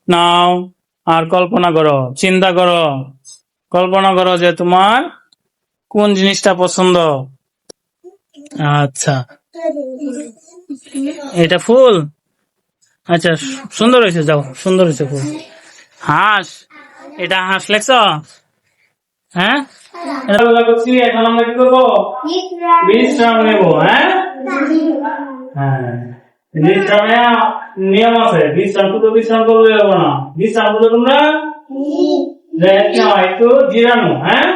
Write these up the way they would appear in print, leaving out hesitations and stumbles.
নাও আর কল্পনা করো, চিন্তা করো, কল্পনা করো যে তোমার কোন জিনিসটা পছন্দ। আচ্ছা, এটা ফুল। আচ্ছা, সুন্দর হয়েছে, যাও, সুন্দর হয়েছে ফুল। হাঁস, এটা হাঁস লেখছ? হ্যাঁ, করছি। এখন আমরা কি করবো? বিশ্রাম নেব। হ্যাঁ হ্যাঁ, বিশ্রামে নিয়ম আছে। বিশ্রাম শুধু বিশ্রাম করলে যাবো না, বিশ্রাম করলে তোমরা একটু জিরানো। হ্যাঁ,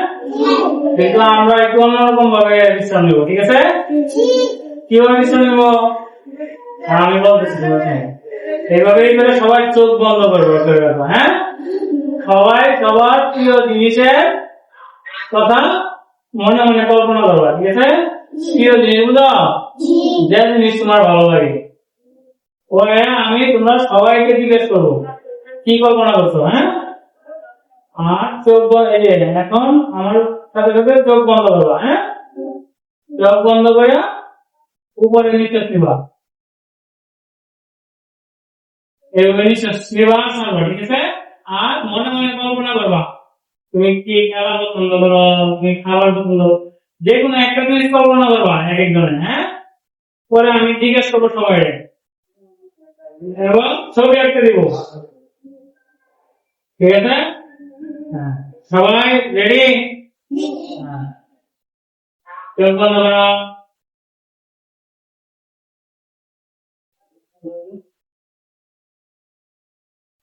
কিন্তু আমরা একটু অন্যরকম ভাবে বিশ্রাম নেবো, ঠিক আছে? কিভাবে বিশ্রাম নেবো আমি বলতেছি। এইভাবেই করে সবাই চোখ বন্ধ করবো। হ্যাঁ, সবাই সবার প্রিয় জিনিসের কথা মনে মনে কল্পনা করবা, ঠিক আছে? প্রিয় জিনিস বুঝো, যে জিনিস তোমার ভালো লাগে ওরে আমি তোমরা সবাইকে জিজ্ঞেস করবো কি কল্পনা করছো। হ্যাঁ, আর চোখ এই যে এখন আমার সাথে সাথে চোখ বন্ধ করবা। হ্যাঁ, চোখ বন্ধ করে উপরে নিচে নিবা, এইভাবে নিঃশ্বাস নিবা, ছাড়বা, ঠিক আছে? আর মনে মনে কল্পনা করবা তুমি কি খেলা পছন্দ করো, তুমি খাবার পছন্দ করো, যে কোনো একটা জিনিস কল্পনা করবা এক একজনের। হ্যাঁ, পরে আমি জিজ্ঞেস করবো সবাই এবং ছবি আঁকতে দিব, ঠিক আছে? হ্যাঁ, সবাই রেডি? চোখ বন্ধ করো।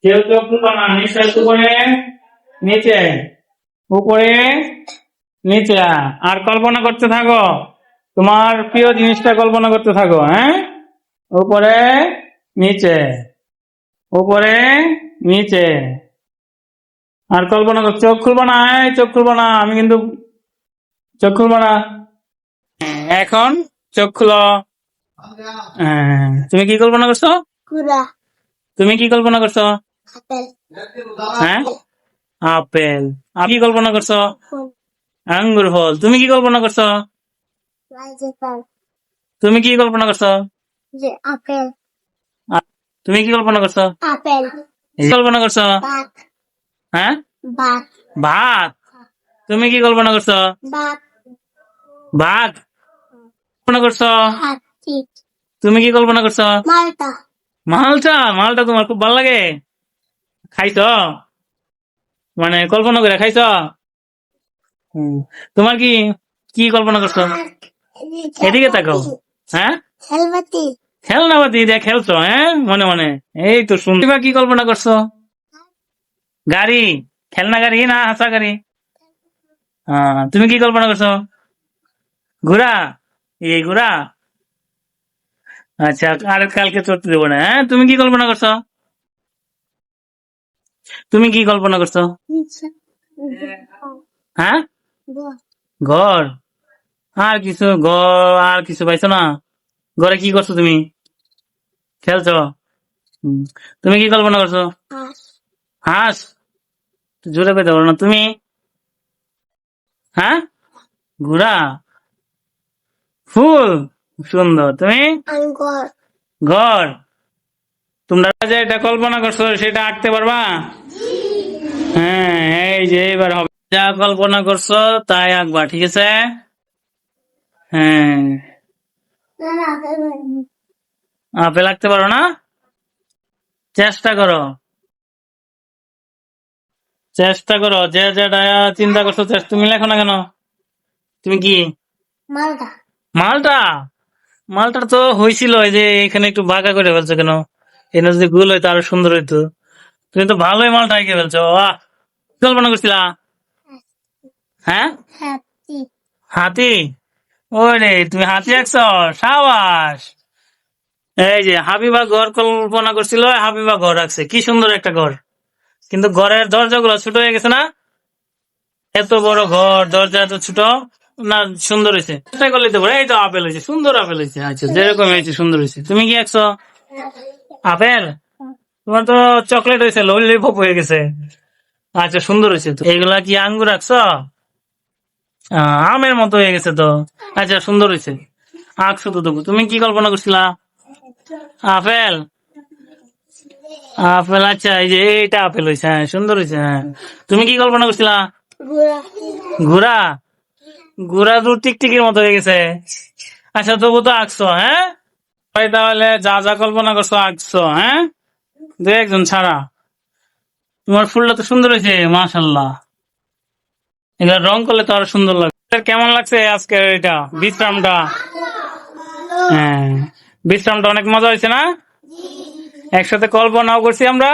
কেউ চোখ খুলবা না, নিঃশ্বাস উপরে নিচে, উপরে নিচে। আর কল্পনা করতে থাকো, তোমার প্রিয় জিনিসটা কল্পনা করতে থাকো। হ্যাঁ, উপরে নিচে, উপরে নিচে। আর কল্পনা কর, চোখ খুলবো না, চোখ খুলবো না, আমি কিন্তু চোখ খুলবো না। এখন চোখ খুলো। তুমি কি কল্পনা করছো? তুমি কি কল্পনা করছো? হ্যাঁ, আপেল। আপনি কি কল্পনা করছো? আঙ্গুর ফল। তুমি কি কল্পনা করছো? তুমি কি কল্পনা করছো? তুমি কি কল্পনা করছো? কল্পনা করছো? হ্যাঁ, ভাত। তুমি কি কল্পনা করছো? ভাত কল্পনা করছো? তুমি কি কল্পনা করছো? মালটা। মালটা তোমার খুব ভালো লাগে? খাইছ মানে কল্পনা করে খাইছ? তোমার কি কি কল্পনা করছো? এদিকে তাকাও। হ্যাঁ, খেলনাবাতি দিয়ে খেলছো? হ্যাঁ, মনে মনে। এই তো শুনতে। কি কল্পনা করছো? গাড়ি, খেলনা গাড়ি না হাসা গাড়ি? তুমি কি কল্পনা করছো? ঘোড়া, এই ঘোড়া। আচ্ছা, আর কালকে চড়তে দেবো না। হ্যাঁ, তুমি কি কল্পনা করছো? তুমি কি কল্পনা করছো? হ্যাঁ, ঘর। আর কিছু ঘর, আর কিছু পাইছো না? ঘরে কি করছো তুমি? খেলছো? তুমি কি কল্পনা করছো? হাঁস। জোরে পেতে পারো না তুমি? হ্যাঁ, ঘোড়া, ফুল, সুন্দর। তুমি? ঘর। তোমরা যে এটা কল্পনা করছো সেটা আঁকতে পারবা? হ্যাঁ, এই যে এবার হবে, যা কল্পনা করছো তাই আঁকবা, ঠিক আছে? হ্যাঁ, আপেল আঁকতে পারো না? চেষ্টা করো, চেষ্টা করো, যে যেটা চিন্তা করছো তুমি লেখো না কেন? তুমি কি? মালটা। মালটা তো হয়েছিল, এই যে এখানে একটু বাঁকা করে ফেলছো কেন? এখানে যদি গোল হইতো আরো সুন্দর হইতো। তুমি তো ভালোই মালটা এঁকে ফেলছো। আহ, কল্পনা করছিলা? হ্যাঁ, হাতি। ওরে, তুমি হাতি আঁকছো, সাবাস। এই যে হাবিবা ঘর কল্পনা করছিল, হাবিবা ঘর রাখছে, কি সুন্দর একটা ঘর। কিন্তু ঘরের দরজাগুলো ছোট হয়ে গেছে না? এত বড় ঘর, দরজা এত ছোট না? সুন্দর হয়েছে, চেষ্টা করলে তো। এই তো আপেল হয়েছে, সুন্দর আপেল হয়েছে। আচ্ছা, যেরকম হয়েছে সুন্দর হয়েছে। তুমি কি আঁকছো? আপেল। তোমার তো চকলেট হয়েছে, ললিপপ হয়ে গেছে। আচ্ছা, সুন্দর হয়েছে তো। এইগুলা কি আঙ্গুর আঁকছো? আমের মতো হয়ে গেছে তো। আচ্ছা, সুন্দর হয়েছে, আঁকছো তো। তবু তুমি কি কল্পনা করছিলা? আপেল। আপেল, আচ্ছা এই যে এইটা আপেল হয়েছে, হ্যাঁ সুন্দর হয়েছে। হ্যাঁ, তুমি কি কল্পনা করছিলা? ঘোড়া, ঘোড়া তো টিকটিকির মতো হয়ে গেছে। আচ্ছা তবু তো আঁকছো, হ্যাঁ ভাই, তাহলে যা যা কল্পনা করছো আঁকছো, হ্যাঁ, দু একজন ছাড়া। তোমার ফুলটা তো সুন্দর হয়েছে, মাশাল্লাহ। এগুলা রং করলে তো আরো সুন্দর লাগবে। কেমন লাগছে আজকের এটা বিশ্রামটা? হ্যাঁ, বিশ্রামটা অনেক মজা হয়েছে না? একসাথে কল্পনাও করছি আমরা,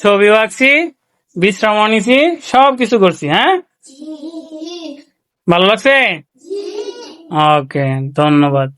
ছবিও আঁকছি, বিশ্রামও নিছি, সবকিছু করছি। হ্যাঁ, ভালো লাগছে? ওকে, ধন্যবাদ।